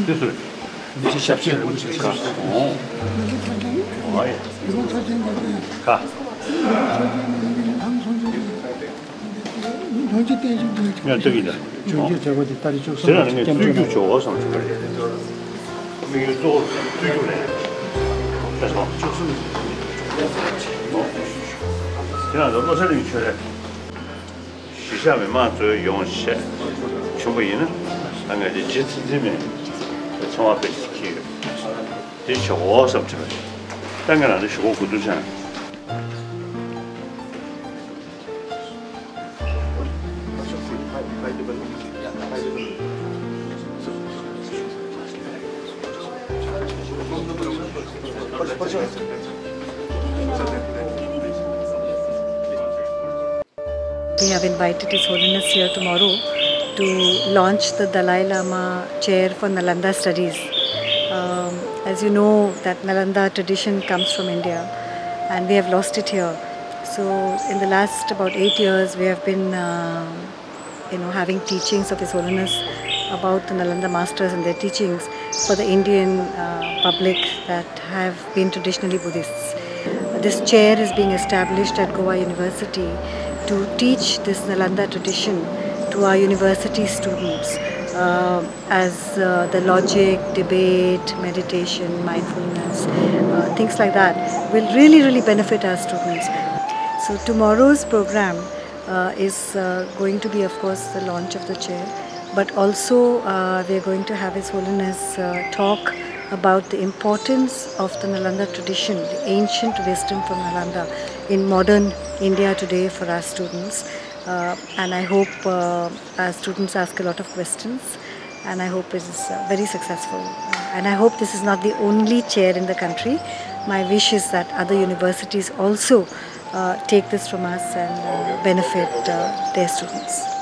됐어요. 이제 시작해. 가. 이건 사진 가. 현지 때 지금 야, 저기다. 저기 저거 다리 쪽 저는 이게 수교 좋아서 그래. 이게 또 수교네. 그래서 저는 너무 설명이 쳐야 许下面嘛，主要用些，全部人，那个的几次里面，从我被去，这小伙什么之类的，当然了，小伙不都是。We have invited His Holiness here tomorrow to launch the Dalai Lama chair for Nalanda studies. As you know, that Nalanda tradition comes from India and we have lost it here. So in the last about 8 years we have been having teachings of His Holiness about the Nalanda masters and their teachings for the Indian public that have been traditionally Buddhists. This chair is being established at Goa University to teach this Nalanda tradition to our university students as the logic, debate, meditation, mindfulness, things like that will really benefit our students. So tomorrow's program is going to be, of course, the launch of the chair, but also we are going to have His Holiness talk about the importance of the Nalanda tradition, the ancient wisdom from Nalanda in modern India today for our students. And I hope our students ask a lot of questions, and I hope it is very successful. And I hope this is not the only chair in the country. My wish is that other universities also take this from us and benefit their students.